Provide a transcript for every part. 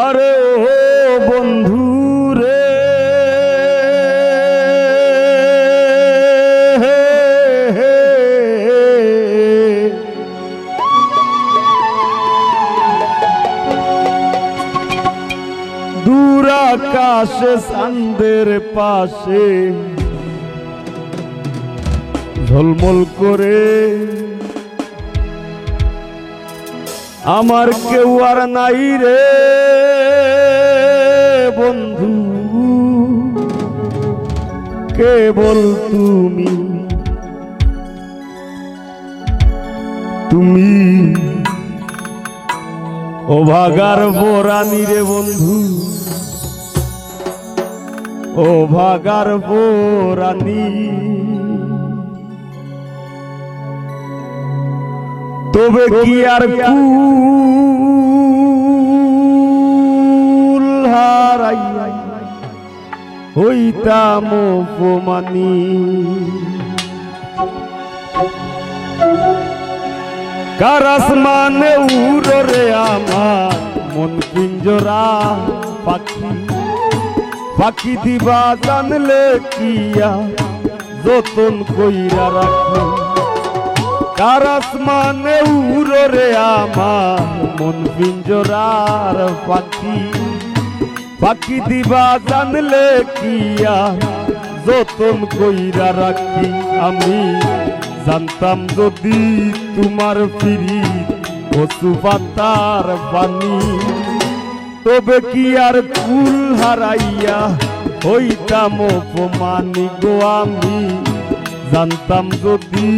আরে ও বন্ধু রে দূর আকাশে চাঁদের পাশে ঝলমল করে আমার কেউ আর নাই রে বন্ধু, কেবল তুমি তুমি ও ভাগার বোরানি রে বন্ধু, ও ভাগার বোরানি। তবে কি আর কুল হারাইয়া হইতাম অপমানি। কার আসমানে উড়রে আমার মন পিঞ্জরা পাখি, পাখি দিবা জানলে কিয়া যতন কইরা রাখো। কার আসমানে উড়রে আমার মন পিঞ্জরার পাখি, পাখি দিবা জানলে কিয়া যতন কইরা রাখি। আমি জানতাম যদি তোমার পিরিত কচু পাতার পানি, তবে কি আর কুল হারাইয়া হইতাম অপমানি গো। আমি জানতাম যদি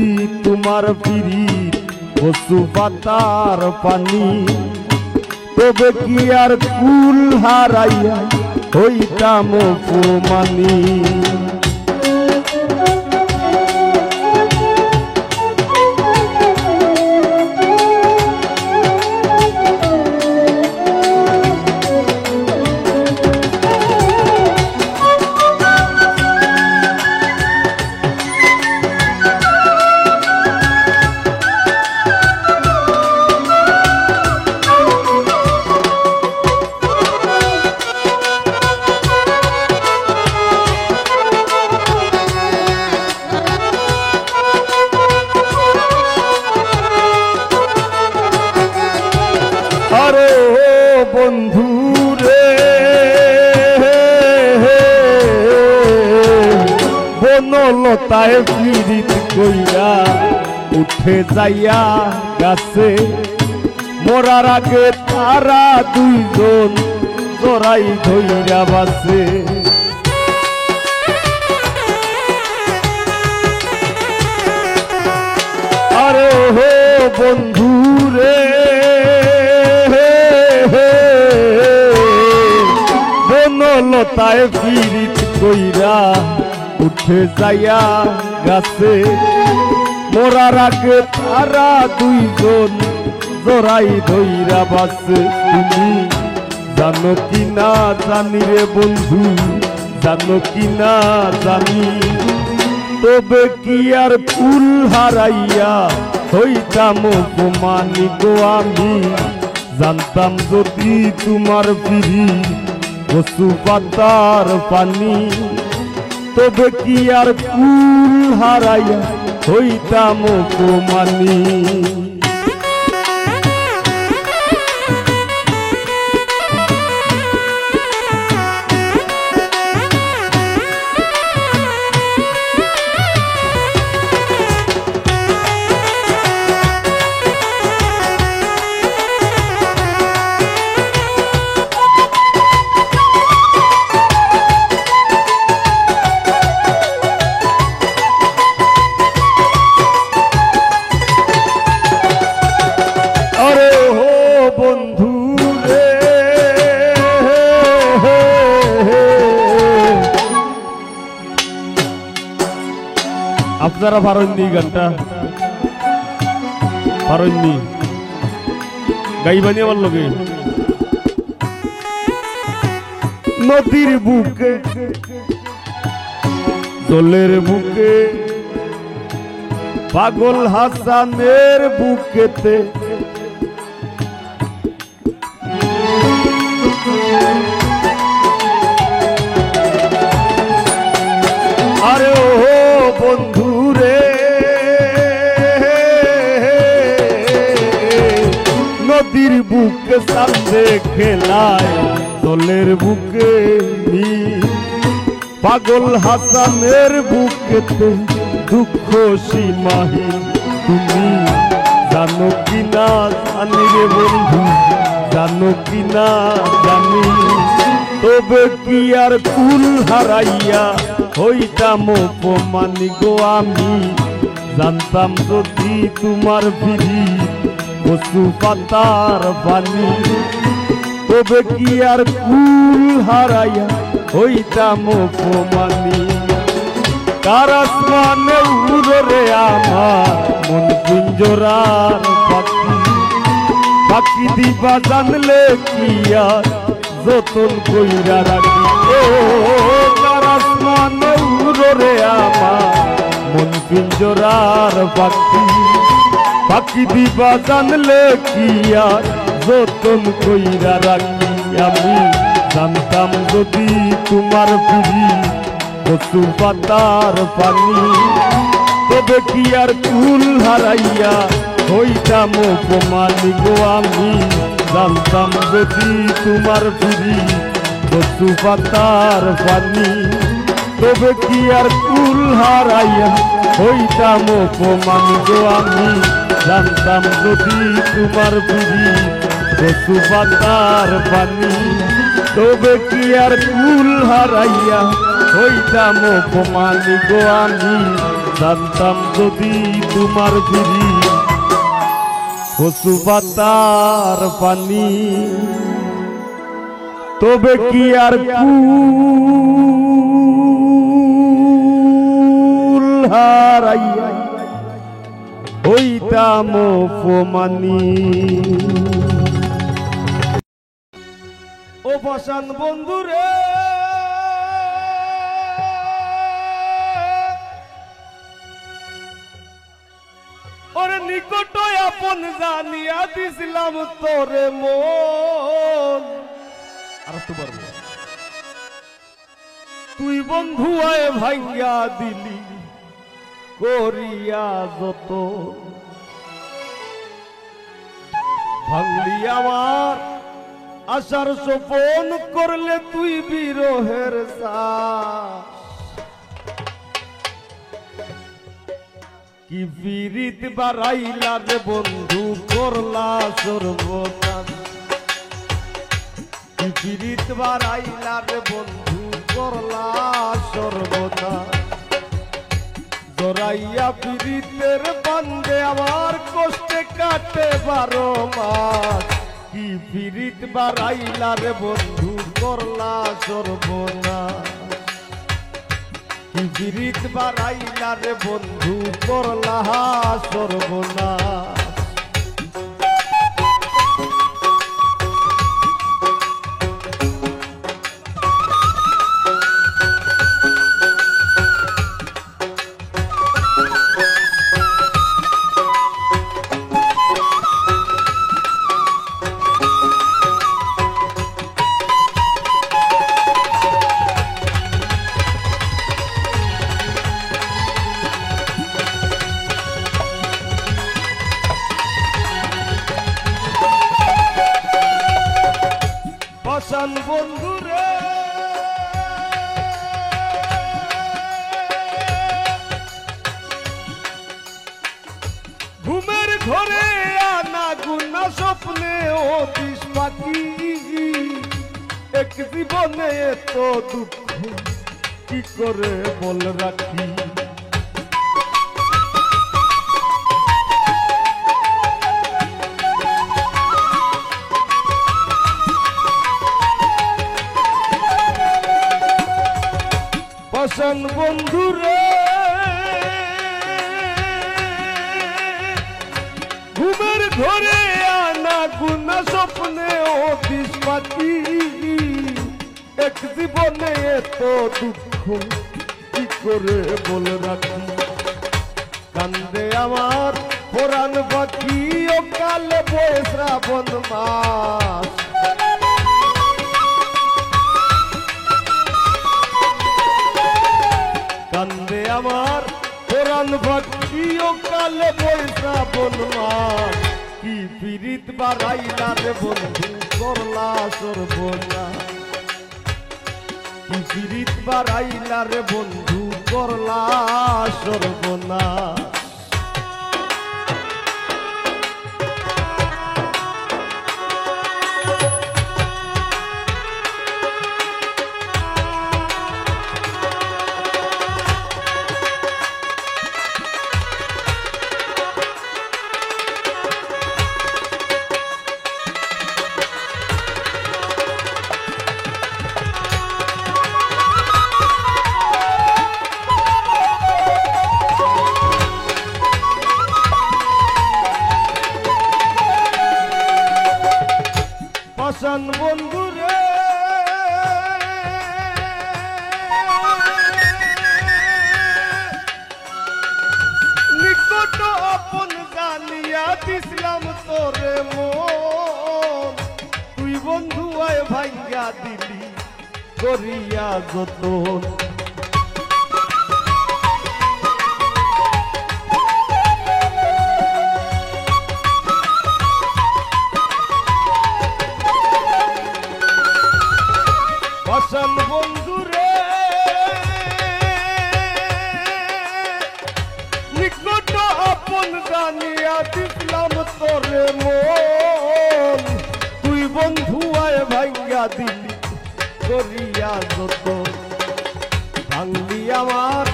তোমার পিরিত কচু পাতার পানি, তবে কি আর কুল হারাইয়া হইতাম অপমানি। আরে ও বন্ধু রে বনলতায় পীড়িত কইরা উঠে যাইয়া গাছে, মরার আগে তারা দুইজন জড়াই ধইরা বাসে। আরে হো বন্ধু রে বনলতায় পীড়িত কইরা উঠে যাইয়া গাছে, মরার আগে তারা দুইজন জড়াই ধইরা বাসে। তুমি জানো কি না জানি রে বন্ধু, জানো কি না জানি, তবে কি আর কুল হারাইয়া হইতাম অপমানি গো। আমি জানতাম যদি তোমার পিরিত কচু পাতার পানি, তবে কি আর কুল হারাইয়া হইতাম অপমানি। বন্ধু রে আপনারা পারেননি গানটা, পারেননি গাইবানি আমার লগে। নদীর বুকে জলের বুকে পাগল হাসানের বুকেতে নদীর বুকে সান্দে খেলায় দলের বুকে পাগল হাসানের বুকেতে দুঃখ সীমাহীন তুমি জানো কিনা জানি রে বন্ধু জানো কিনা জানি তবে কি আর কুল হারাইয়া হইতাম অপমানি গো আমি জানতাম যদি তোমার বিধি কচু পাতার বাণী তবে কি আর কুল হারাইয়া হইতাম অপমানি কার আসমানে উড়রে আমার মন পিঞ্জরার পাখি পাখি দিবা জানলে কি আর যতন কইরা রাখি ও কার আসমানে উড়রে আমার মন পিঞ্জরার পাখি পাখি দিবা জানলে কি আর যতন কইরা রাখি আমি জানতাম যদি তোমার পিড়ি কচু পাতার পানি তবে কি আর কুল হারাইয়া হইতাম অপমানি গো আমি জানতাম যদি তোমার পিড়ি কচু পাতার পানি তবে কি আর কুল হারাইয়া হইতাম অপমানি গো আমি জানতাম যদি তোমার পিড়ি কচু পাতার পানি তবে কি আর কুল হারাইয়া হইতাম অপমানি গো আমি জানতাম যদি তোমার পিড়ি কচু পাতার পানি তবে কি আর কুল হারাইয়া হইতাম অপমানি ও পাষাণ বন্ধুরে ওরে নিকট আপন জানিয়া দিছিলাম তোরে মন আর তো পারবো তুই বন্ধু আয় ভাঙ্গা দিলি করিয়া যত ভাঙলি আমার আশার সোপন করলে তুই বিরহের শ্বাস কি বিরিত বাড়াইলা রে বন্ধু করলা সর্বনাশ কি বিরিত বাড়াইলা রে বন্ধু করলা সর্বনাশ জড়াইয়া বিরিতের বান্ধে আমার কষ্টে কাটে 12 মাস কি বিরিত বাড়াইলা রে বন্ধু করলা সর্বনাশ কি বিরিত বাড়াইলা রে বন্ধু করলা সর্বনাশ পাষাণ বন্ধুরে ঘুমের ঘরে আনা গুনা স্বপ্নে অতিশ পাখি এক জীবনে এত দুঃখ কি করে বল রাখি পাষাণ বন্ধুরে ঘুমের ঘরে আনা গুনা স্বপ্নে অতিশ পাখি এক জীবনে এত দুঃখ কি করে বল রাখি কান্দে আমার পুরাণ পাখি ও কালে বয়ে শ্রাবণ মাস কান্দে আমার পুরাণ পাখি ও কালে বয়ে শ্রাবণ মাস কি পিরিত বাড়াইলা রে বন্ধু করলা সর্বনাশ কি পিরিত বাড়াইলা রে বন্ধু করলা সর্বনাশ পাষাণ বন্ধু রে নিকট আপন জানিয়া দিছিলাম তোরে মন তুই বন্ধু আয় ভাঙ্গা দিলি করিয়া যতন পাষাণ বন্ধু রে নিকট আপন জানিয়া দিলাম তোরে মন তুই বন্ধু আয় ভাঙ্গা দিলি করিয়া যত ভাঙলি আমার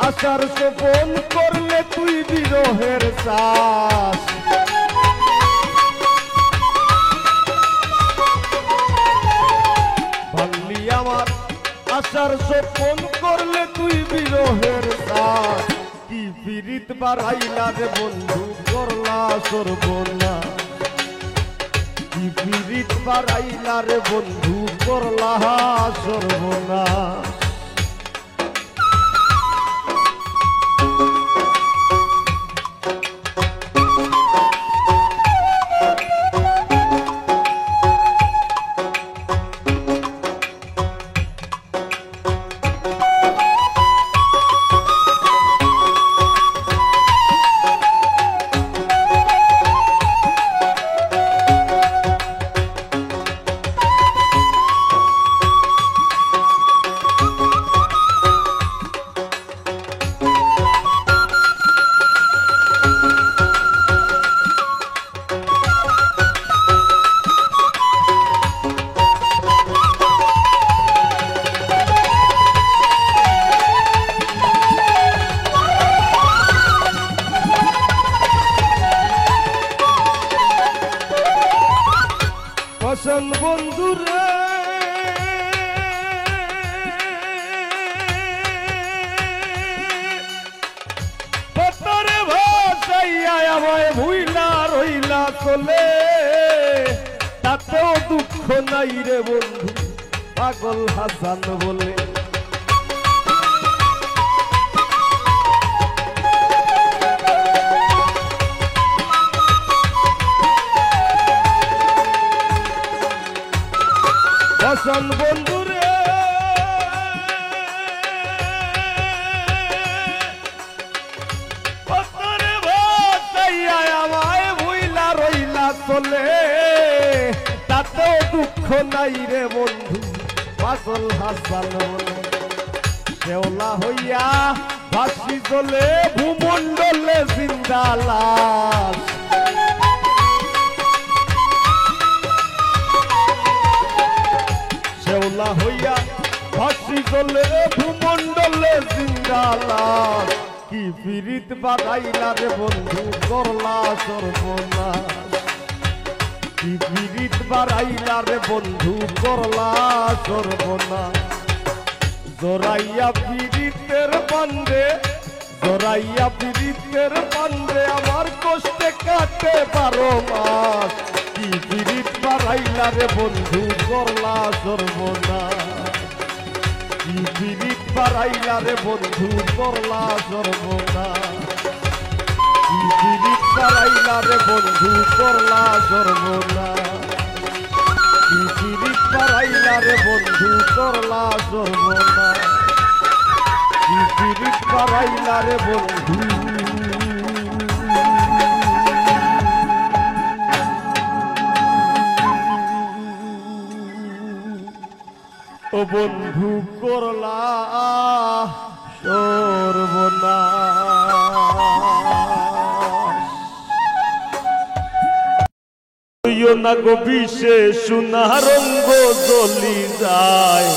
আশার গোপন করলে তুই বিরহের চাষ আমার আশার গোপন করলে তুই বিরহের চাষ কি পিরিত বাড়াইলা রে বন্ধু করলা সর্বনাশ কি পিরিত বাড়াইলা রে বন্ধু করলা সর্বনাশ পাষাণ বন্ধু রে তোরে ভাসাইয়া আমায় ভুইলা রইলা চলে তাতেও দুঃখ নাই রে বন্ধু পাগল হাসান বলে পাষাণ বন্ধু রে তোরে ভাসাইয়া আমায় ভুইলা রইলা চলে তাতেও দুঃখ নাই রে বন্ধু পাগল হাসান বলে শেওলা হইয়া ভাসি চলে ভূমণ্ডলে জিন্দা লাশ শেওলা হইয়া ভাসি চলে ভূমণ্ডলে জিন্দা লাশ কি পিরিত বাড়াইলা রে বন্ধু করলা সর্বনাশ কি পিরিত বাড়াইলা রে বন্ধু করলা সর্বনাশ জোরাইয়া পিরিতের বান্ধে জোরাইয়া পিরিতের বান্ধে আমার কষ্টে কাটে 12 মাস কি পিরিত বাড়াইলা রে বন্ধু করলা সর্বনাশ কি পিরিত বাড়াইলা রে বন্ধু করলা সর্বনাশ কি পিরিত বাড়াইলা রে বন্ধু করলা সর্বনাশ কি পিরিত বাড়াইলা রে বন্ধু করলা সর্বনাশ কি পিরিত বাড়াইলা রে বন্ধু ও বন্ধু করলা সর্বনাশ না গো বিষে সোনা রঙ্গ জ্বলি যায়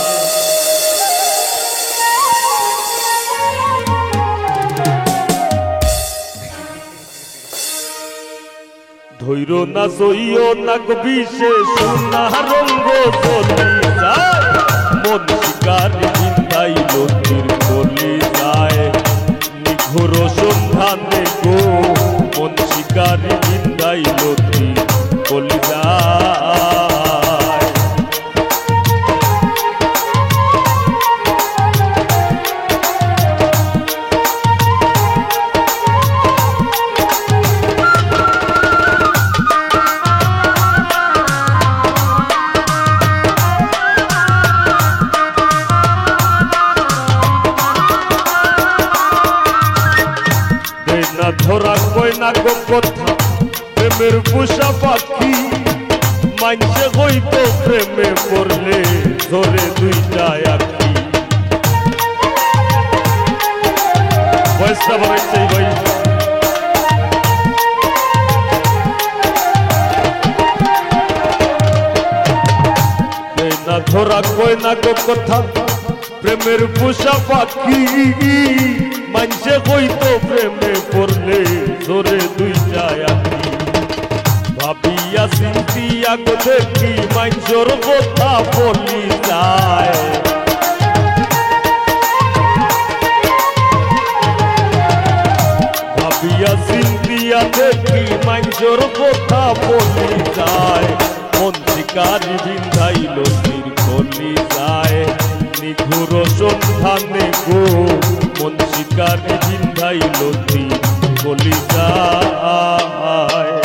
ধৈর্য না সইও না গো বিষে সোনা রঙ্গ জ্বলি যায় মন শিকারি বিন্দাইল তীর গলি যায় নিঘোর সন্ধানে গো মন শিকারি বিন্দাইল তীর গলি যায় ধরা কই না গো কথা প্রেমের পোষা পাখি মানছে হইত প্রেমে পড়লে ধরে দুইটা আখি পয়সা বাড়াইছে ভাই না ধরা কই না গো কথা প্রেমের পোষা পাখি মানছে হইতো প্রেমে পড়লে ধরে দুইটা আখি ভাবিয়া চিন্তিয়া গো দেখি মানসর কথা বলি যায় ভাবিয়া চিন্তিয়া দেখি মানসর কথা বলি যায় মন শিকারি বিন্ধাইল তীর গলি যায় নিঘুর সন্ধানে গো মন শিকারি বিন্ধাইল তীর গলি যায়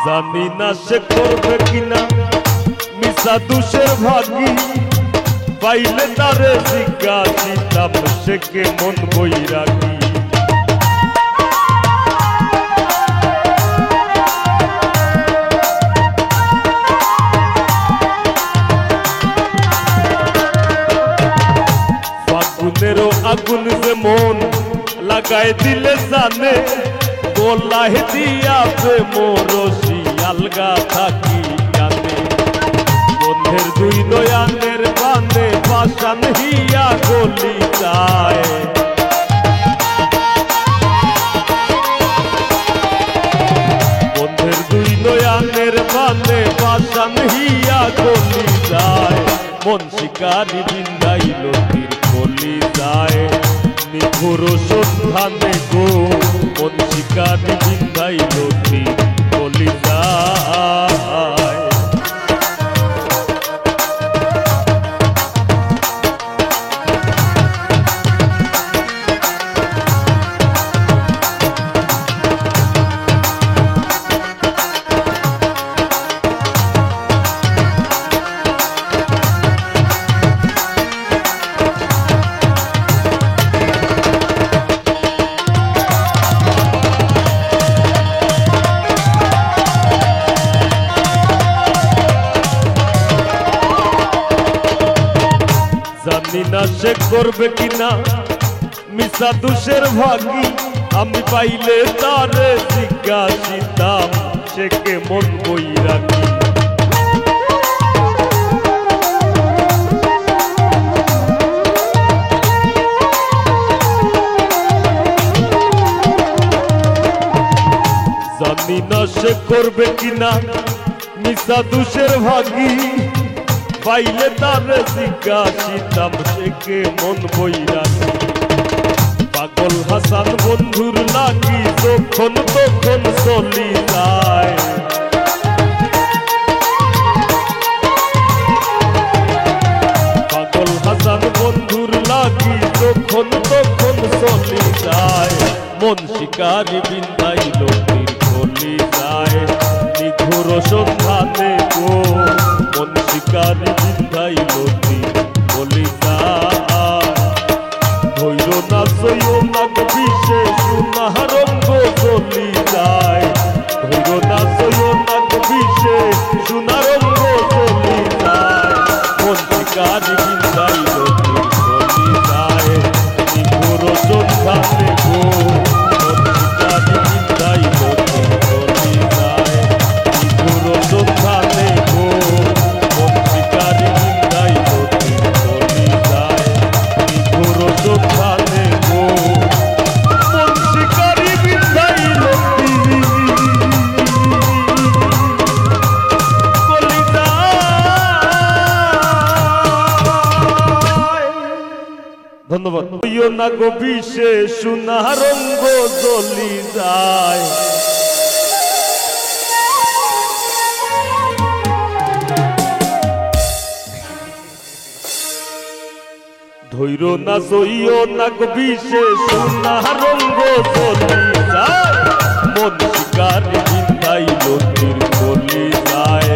জানি না সে করবে কিনা মিশা দুষের ভাগি পাইলে তারে জিজ্ঞাসিতাম সে কে মন বৈরাগী ফাগুনেরও আগুন যে মন লাগাই দিলে জানে গোলাহ দিয়া প্রেমরসি আলগা থাকি জানে বন্ধের দুই নয়ানের বানে পাশান হিয়া গলি যায় বন্ধের দুই নয়ানের বানে পাশান হিয়া গলি যায় মন শিকারি বিন্দাইল তীর গলি যায় নিঘুর সন্ধানে গো মন শিকারি বিন্ধাইল তীর গলি যায় জানি না সে করবে কিনা মিশা দুষের ভাগি আমি পাইলে তারে জিজ্ঞাসিতাম সে কে মন বৈরাগী জানি না সে করবে কিনা মিশা দুষের ভাগি পাইলে তারে জিজ্ঞাসিতাম সে কে মন বৈরাগী। পাগল হাসান বন্ধুর লাগি যখন তখন চলি যায়। পাগল হাসান বন্ধুর লাগি যখন তখন চলি যায়। মন শিকারি বিন্দাইল চলি যায় নিঘুর সন্ধানে গো। মন শিকারি বিন্দাইল চলি যায়। ধৈর না সইও না বিষে সোনার রঙ্গ চলি যায়। ধৈর না সইও না বিষে সোনার রঙ্গ চলি যায়। মন শিকারি বিন্দাইল চলি যায় নিঘুর সন্ধানে গো। মন শিকারি বিন্দাইল চলি যায় নিঘুর সন্ধানে গো। মন শিকারি বিন্দাইল চলি যায় নিঘুর সন্ধানে গো। মন শিকারি বিন্দাইল চলি যায়। ধন্যবাদ। হইও না গো বিষে সোনার রঙ্গ জ্বলি যায়। ধৈর না সইও না গো বিষে সোনার রঙ্গ জ্বলি যায়। মন শিকারি বিন্দাইল চলি যায়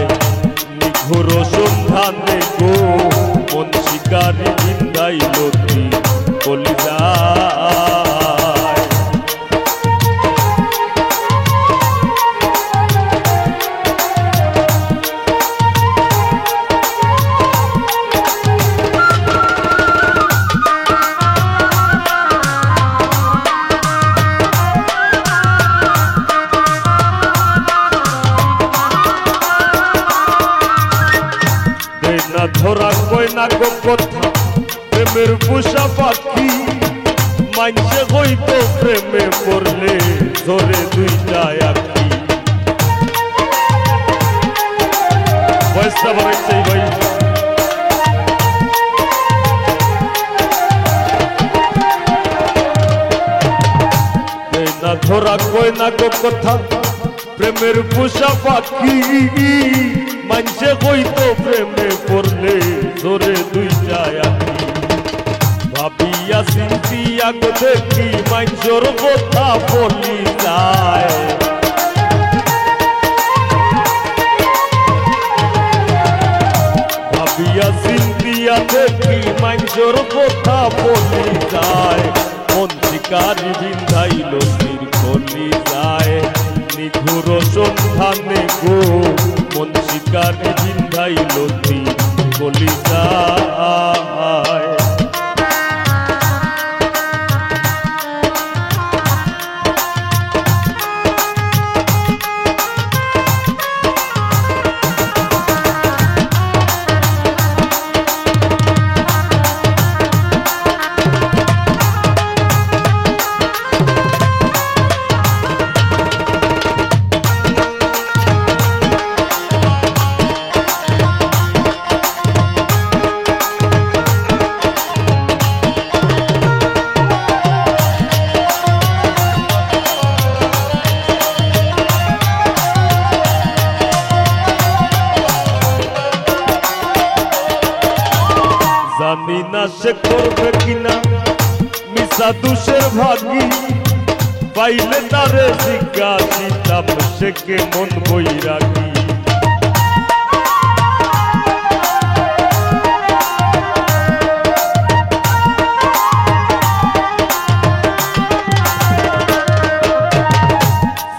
নিঘুর সন্ধানে গো। মন শিকারি বিন্দাইল চলি যায়। ধরা কই না গো কথা প্রেমের পোষা পাখি। মানছে হইতো প্রেমে পড়লে ধরে দুইটা আঁখি। বয়সটা বাড়াইছে ভাই। না ধরা কই না গো কথা প্রেমের পোষা পাখি। মানছে হইতো প্রেমে পড়লে ধরে দুইটা আঁখি। ভাবিয়া চিন্তিয়া গো দেখি মানসর কথা বলি যায়। ভাবিয়া চিন্তিয়া দেখি মানসর কথা বলি যায়। মন শিকারি বিন্দাইল চলি যায় নিঘুর সন্ধানে গো। মন শিকারি বিন্দাইল চলি যায়। জানি না সে করবে কিনা মিশা দুষের ভাগি। পাইলে তারে জিজ্ঞাসিতাম সে কে মন বৈরাগী।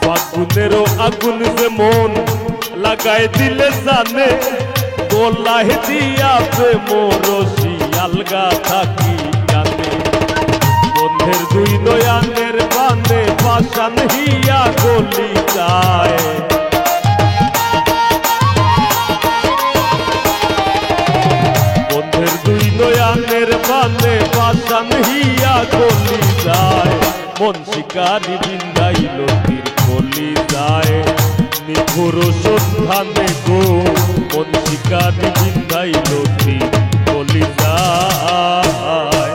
ফাগুনেরও আগুন যে মন লাগাই দিলে জানে। গোলাহ দিয়া প্রেমরসি আলগা থাকি জানে। বন্ধের দুই নয়ানের বানে পাশান হিয়া গলি যায়। বন্ধের দুই নয়ানের বানে পাশান হিয়া গলি যায়। মন শিকারি বিন্দাইল চলি যায় নিভুর সন্ধানে গো মন শিকারি বিন্ধাইল বলি যায়।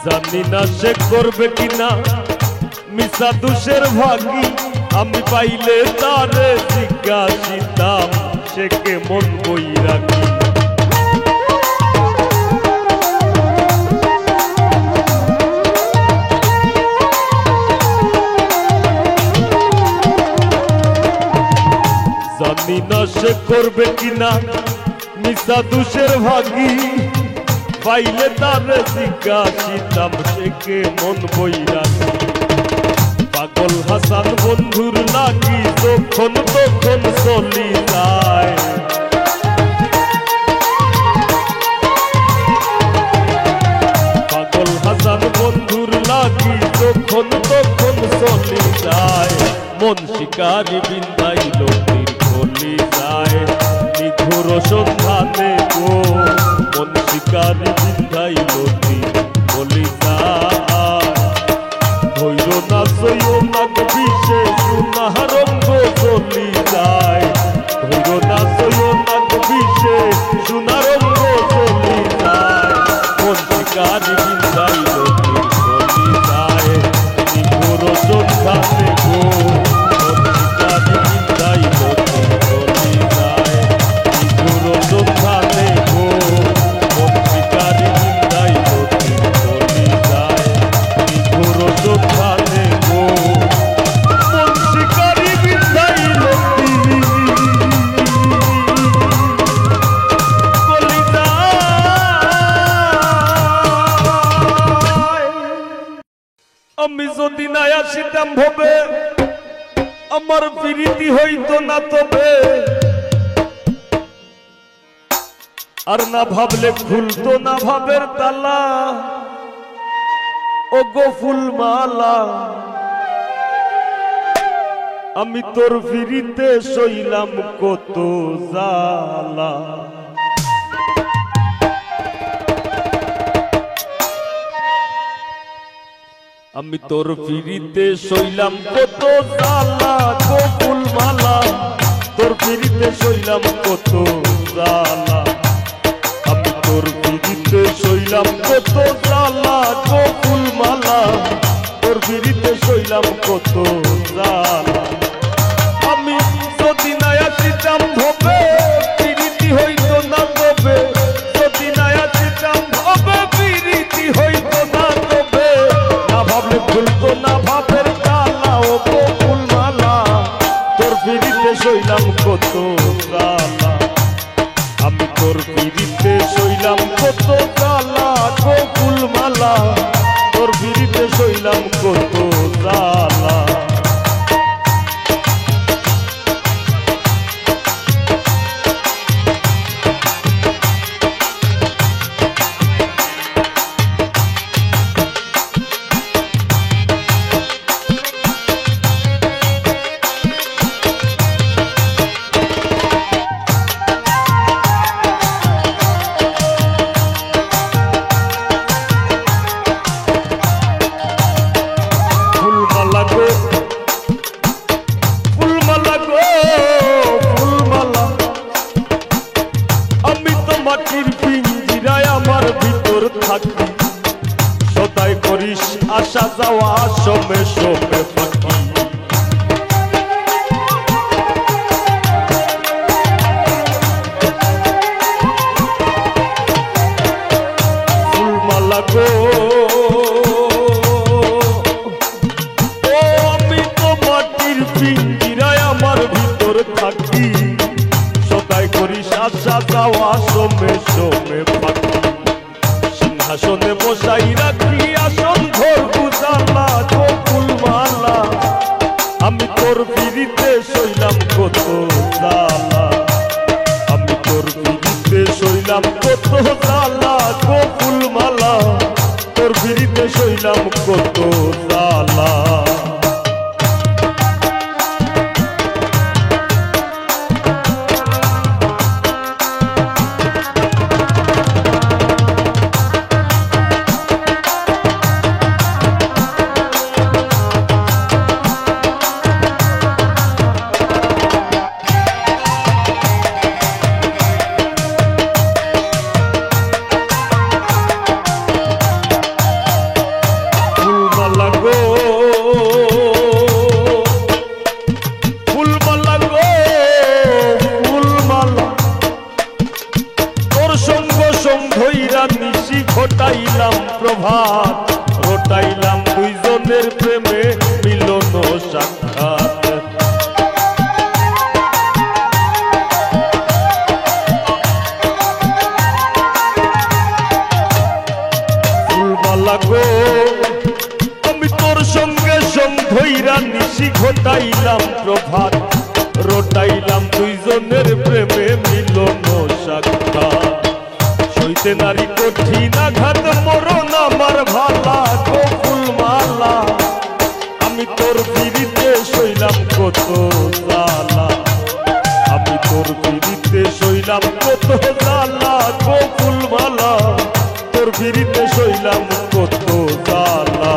জানি না সে করবে কিনা মিশা দুষের ভাগি, আমি পাইলে তারে জিজ্ঞাসিতাম সে কেমন বই রাখি। জানি না সে করবে কিনা মিশা দুষের ভাগি, পাইলে তারে জিজ্ঞাসিতাম সে কেমন বই রাখি। পাগল হাসান বন্ধুর লাগি যখন তখন চলি যায়, পাগল হাসান বন্ধুর লাগি যখন তখন চলি যায়। মন শিকারি বিন্দাইল বলি যায়, নিঘুর সন্ধানে গো মন শিকারি বিন্ধাইল বলি যায়। ধৈর না সইও না বিষে সোনার রঙ্গ চলি যায়, ধৈর না সইও না বিষে সোনার রঙ্গ চলি যায়। মন শিকারি বিন্ধাইল বলি যায়, নিঘুর সন্ধানে গো মন শিকারি বিন্ধাইল বলি যায়, নিঘুর সন্ধানে গো মন শিকারি বিন্ধাইল বলি যায়, নিঘুর সন্ধানে গো মন শিকারি বিন্ধাইল বলি যায়। আমি যদি না আসিতাম ভবে আমার প্রীতি হইতো না তবে, আর না ভাবলে খুলতো না ভাবের তালা। ও গো ফুলমালা আমি তোর ফিরিতে সইলাম কত জালা। আমি তোর ফিরিতে সইলাম কত জালা গো ফুলমালা, তোর ফিরিতে সইলাম কত জালা। আমি তোর ফিরিতে সইলাম কত জালা গো ফুলমালা, তোর ফিরিতে সইলাম কত জালা। আমি যদি না আসিতাম ভবে প্রীতি হইতো না তবে, যদি না আসিতাম ভবে প্রীতি হইতো না তবে, না ভাবলে খুলতো না ভাবের তালা। ও গো ফুলমালা তোর ফিরিতে সইলাম কত জালা, আমি তোর ফিরিতে সইলাম কত জালা গো ফুলমালা, তোর ফিরিতে সইলাম কত জালা। সদাই করিস আসা যাওয়া সমে সমে ফাঁকি। ফুলমালা গো ও আমি তো মাটির পিঞ্জিরায় আমার ভিতর থাকি, সদাই করিস আসা যাওয়া সমে সমে ফাঁকি। সিংহাসনে বসাই রাখি আসন ঘর গুজালা গো ফুলমালা, ঘটাইলাম প্রভাত, রটাইলাম দুইজনের প্রেমে মিলন সাক্ষাৎ। ফুলমালা গো আমি তোর সঙ্গে ধইরা নিশি ঘটাইলাম প্রভাত, রটাইলাম দুইজনের প্রেমে মিলন সাক্ষাৎ। সইতে নারী কঠিন আঘাত মরণ আমার ভালা গো ফুলমালা, আমি তোর পিড়িতে সইলাম কত জ্বালা, আমি তোর পিড়িতে সইলাম কত জ্বালা গো ফুলমালা, তোর পিড়িতে সইলাম কত জ্বালা।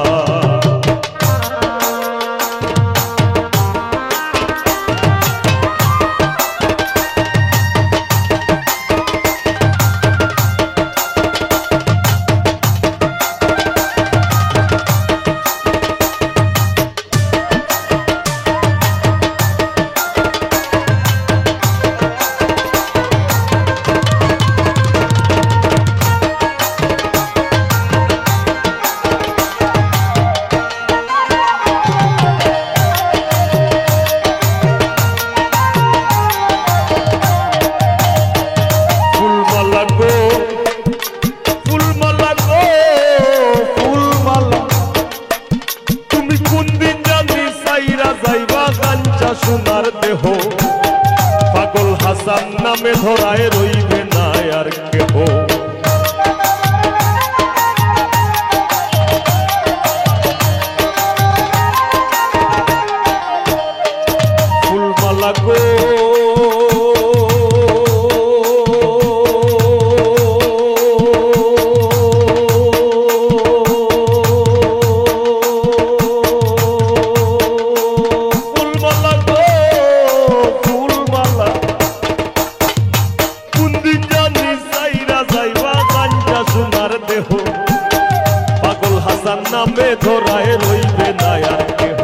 সোনার দেহ পাগল হাসান নামে ধরায় রইবে না আর কেহ। ফুলমালা গো পাগল হাসান নামে ধরায় রইবে না আর কেহ।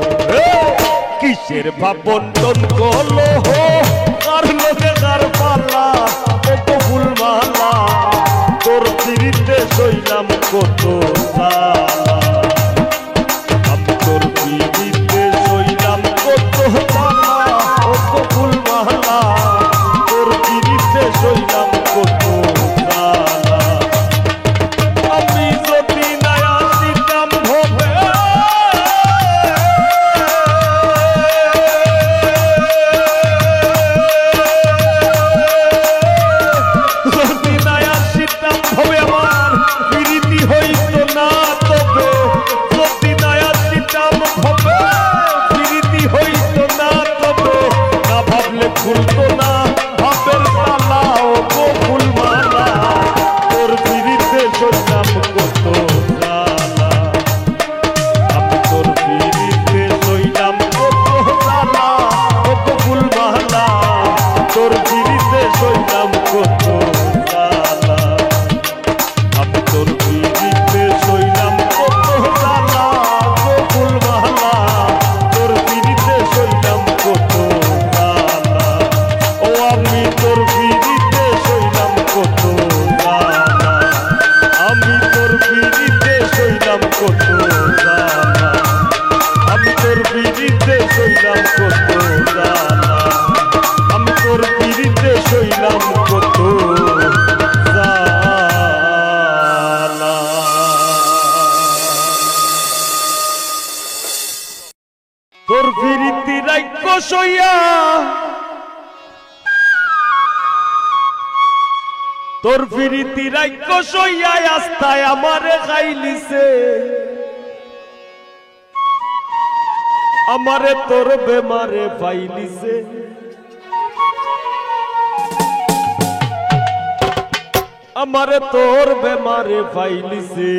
কিসের ভাবন্টন কলহ কার লোকে কার পালা কত ফুলমালা, তোর পিড়িতে সইলাম কত জ্বালা, আমি তোর পিড়িতে সইলাম কত জ্বালা কত ফুলমালা, তোর পিড়িতে সইলাম কত জ্বালা। আমি যদি না আসিতাম ভবে যদি না আসিতাম ভবে আমার প্রীতি হইত না তবে, যদি না আসিতাম ভবে প্রীতি হইত না তবে, না ভাবলে খুলতো না ভাবের তালা ও গো ফুলমালা, তোর পিড়িতে সইলাম কত জ্বালা, আমি তোর পিড়িতে সইলাম কত জ্বালা ও গো ফুলমালা, তোর পিড়িতে সইলাম কত জ্বালা, আমি তোর পিড়িতে সইলাম কত জ্বালা গো ফুলমালা, তোর পিড়িতে সইলাম কত জ্বালা, ও আমি তোর পিড়িতে সইলাম কত জ্বালা, আমি তোর পিড়িতে সইলাম কত জ্বালা, আমি তোর পিড়িতে সইলাম কত জ্বালা, আমি তোর পিড়িতে সইলাম কত জ্বালা। তোর পিড়িতি রাইক্য সইয়া, তোর পিড়িতি রাইক্য সইয়া আস্তায় আমারে খাইলিছে, আমারে তোর বেমারে পাইলিছে, আমারে তোর বেমারে পাইলিছে।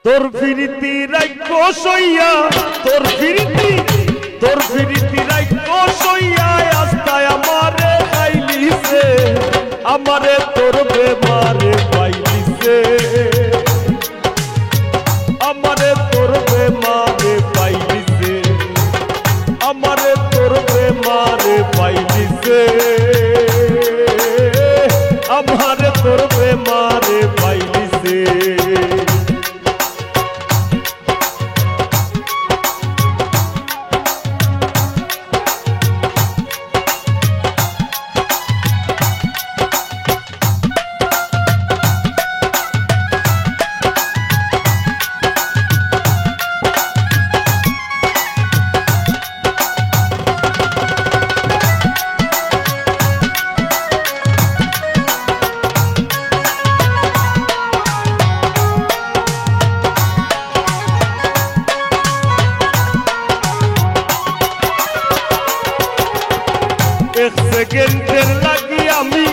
তোর পিড়িতি রাইক্য সইয়া, তোর পিড়িতি রাইক্য সইয়া আস্তায় আমারে খাইলিছে, আমারে তোর বেমারে পাইলিছে, আমারে তোর বেমারে পাইলিছে, আমারে তোর বেমারে সেকেন্ডের লাগি আমি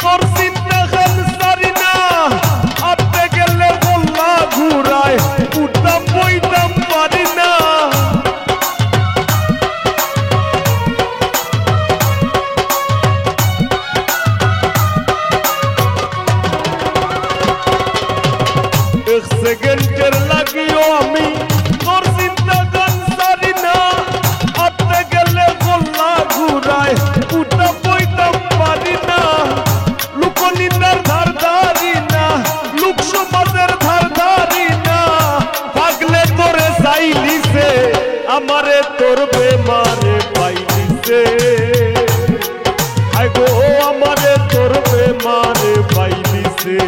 তোর চিন্তা খান সারি না আপনি গেলে বললা ঘুরায় উঠতাম বইতাম পারি না এক সেকেন্ডের লাগিও আমি তোর চিন্তা গান সারি না আপনি গেলে বললা ঘুরায় উঠতাম বইতাম পারি না লোকনিন্দার ধার ধারি না লোক সমাজের ধার ধারি না পাগলে তোরে চাইলিছে আমারে তোর বেমারে পাইলিছে আই গো আমারে তোর বেমারে পাইলিছে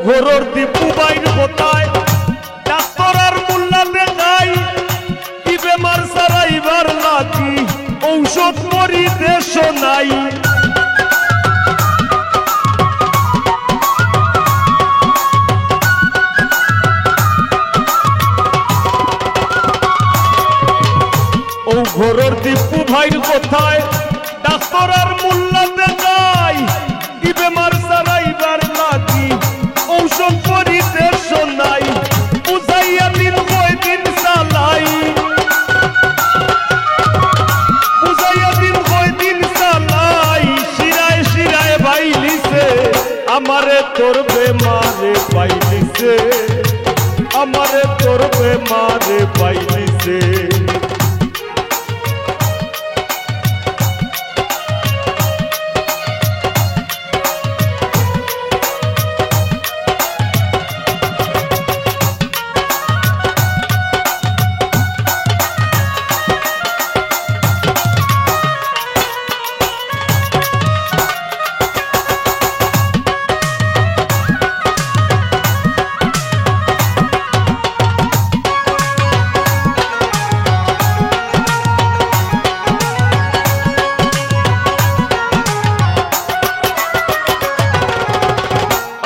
ঘোরর দীপু বাইর কোথায় ডাক্তার আর মোল্লা দেখাই কি বেমার সারাইবার লাগি ঔষধ করি দেশ নাই ও ঘোরর দীপু ভাইর কোথায় ডাক্তার আর মোল্লা দেখাই কি বেমার সারাইবার লাগি ঔষধ করিতে শোনাই বুঝাইয়া দিন কয় দিন চালাই বুঝাইয়া দিন কয় দিন চালাই শিরায় শিরায় বাইলিছে আমারে তোর বেমারে পাইলিছে আমারে তোর বেমারে পাইলিছে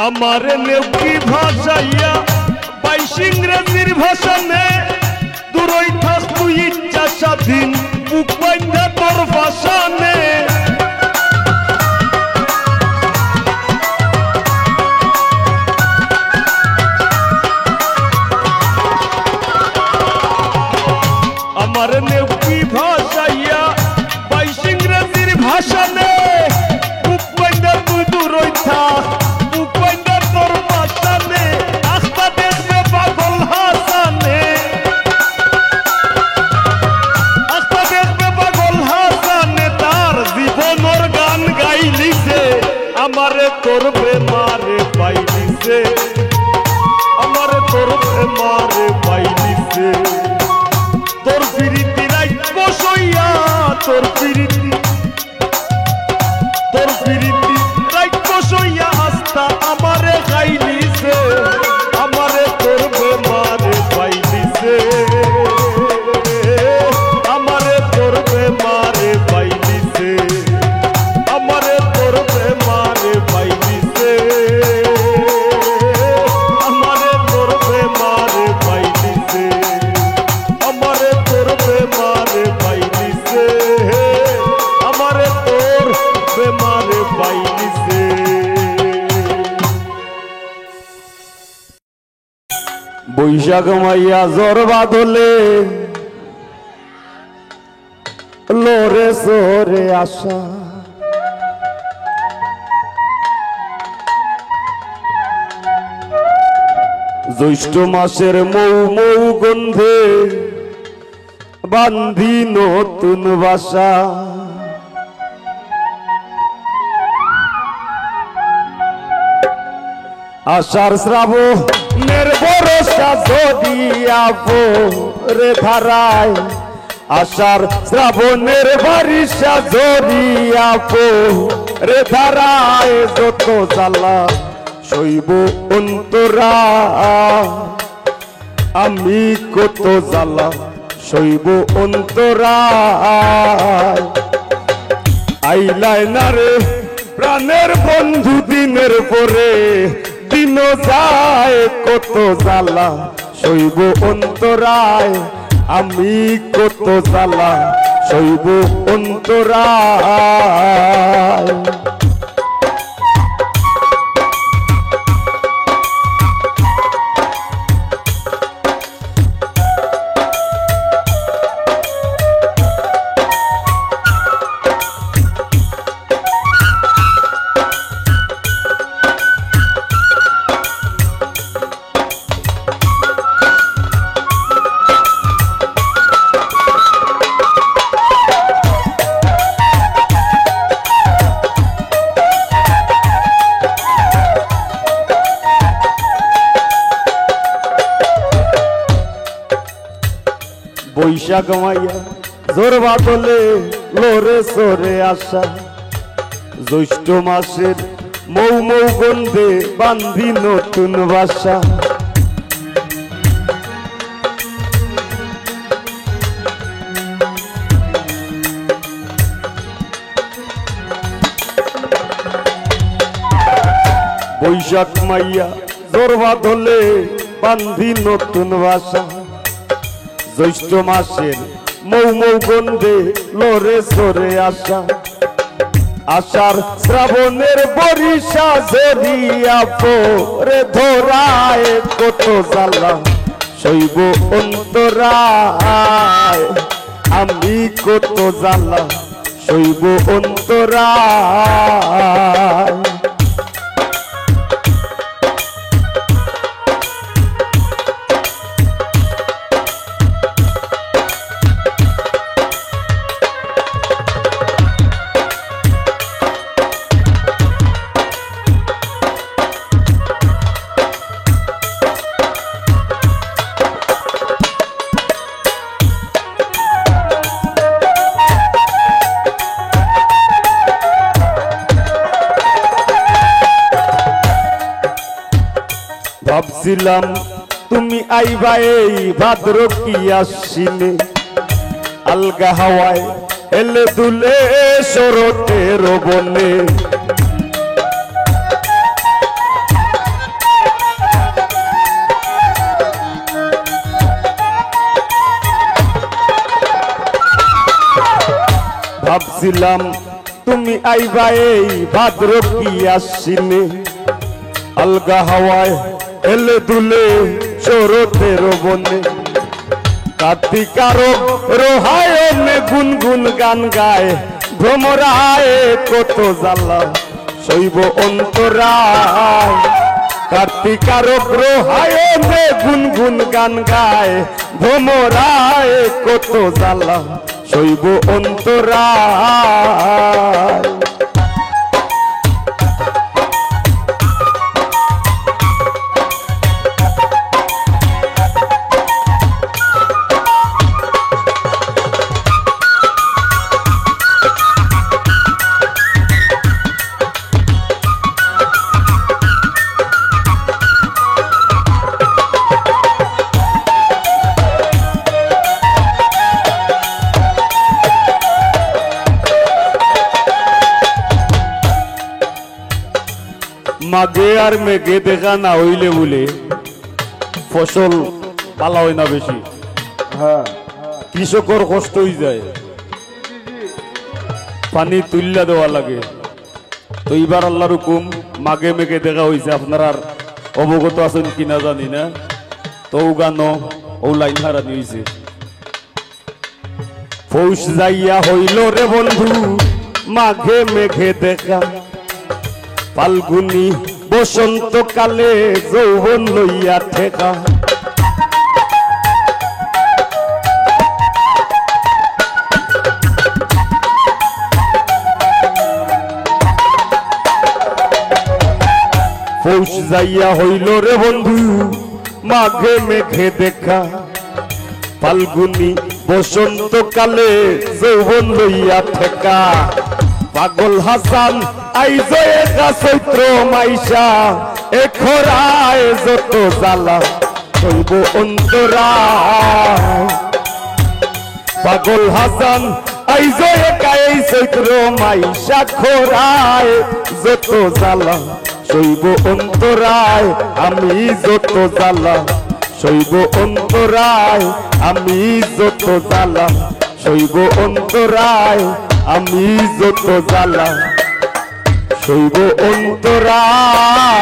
আমার নেউকি ভাষাইয়া বাইশ ইংরেজির ভাষণে দূরই থাক তুই ইচ্ছা স্বাধীন বুক বাইন্ধা তোর ভাষণে আমার নেউকি ভাষাইয়া বাইশ ইংরেজির ভাষণে বুক বাইন্ধা তুই দূরই থাক আমারে তোর বেমারে পাইলিছে আমারে তোর বেমারে পাইলিছে তোর পিরিতি রাইত বসইয়া তোর পিরিতি রাইত বসইয়া আস্তা আমারে খাইলিছে আমারে তোর বেমারে পাইলিছে আমারে তোর বেমারে পাইলিছে আমারে তোর বেমারে পাইলিছে আমারে তোর বেমারে পাইলিছে আমারে তোর বেমারে পাইলিছে আমারে তোর বেমারে পাইলিছে বৈশাখ মাইয়া জ্বর বাদলে লোরে সোরে আসা জ্যৈষ্ঠ মাসের মৌ মৌ গন্ধে বান্ধি নতুন বাসা আষাঢ় শ্রাবণের বরষা যদি আপো রে ধারায় আষাঢ় শ্রাবণের বারিশা ঝরিয়া রে ধারায় যত জ্বালা সইব অন্তরা আমি কত জ্বালা সইব অন্তরা আইলাই না রে প্রাণের বন্ধু দিনের পরে দিন যায় কত জ্বালা সইব অন্তরায় আমি কত জ্বালা সইব অন্তরায় বৈশাখ মাইয়া জোর বাদলে লোরে সরে আসা জ্যৈষ্ঠ মাসের মৌ মৌ গন্ধে বান্ধি নতুন বাসা বৈশাখ মাইয়া জোর বাদলে বান্ধি নতুন বাসা জ্যৈষ্ঠ মাসের মৌ মৌ গন্ধে লোরে সরে আসা আষাঢ় শ্রাবণের বরিশা ঝরিয়া রে ধরায় কত জ্বালা সইব অন্তরায় আমি কত জ্বালা সইব অন্তরায় ভাবছিলাম তুমি আইবা এই ভাদ্র কি আশ্বিনে আলগা হাওয়ায় এলে দুলে শরতের বনে ভাবছিলাম তুমি আইবা এই ভাদ্র কি আশ্বিনে আলগা হাওয়ায় এলে দুলে শরতের বনে কার্তিকার রোহায়নে গুনগুন গান গায় ভ্রমরায় কত জ্বালা সইব অন্তরায় কার্তিকার রোহায়নে গুনগুন গান গায় ভ্রমরায় কত জ্বালা সইব অন্তরায় মাঘে আর মেঘে দেখা না হইলে বলে ফসল পালা হয় না বেশি কৃষকর কষ্ট হয়ে যায় পানি তুল্লা দেওয়া লাগে তো এইবার আল্লাহর হুকুম মাঘে মেঘে দেখা হয়েছে আপনার আর অবগত আছেন কিনা জানি না তো গানো ও লাইন হারানি হয়েছে পৌষ যাইয়া হইল রে বন্ধু মাঘে মেঘে দেখা ফাল্গুনি বসন্তকালে যৌবন লইয়া ঠেকা পৌষ যাইয়া হইল রে বন্ধু মাঘে মেঘে দেখা ফাল্গুনি বসন্তকালে যৌবন লইয়া ঠেকা পাগল হাসান আইজ একা চৈত্র মাইশা এ খরায় যত জ্বালা হইব অন্তরায় পাগল হাসান আইজ একা এই চৈত্র মাইশা খরায় যত জ্বালা শৈব অন্তরায় আমি যত জ্বালা শৈব অন্তরায় আমি যত জ্বালা শৈব অন্তরায় আমি যত জ্বালা শৈব অন্তরায়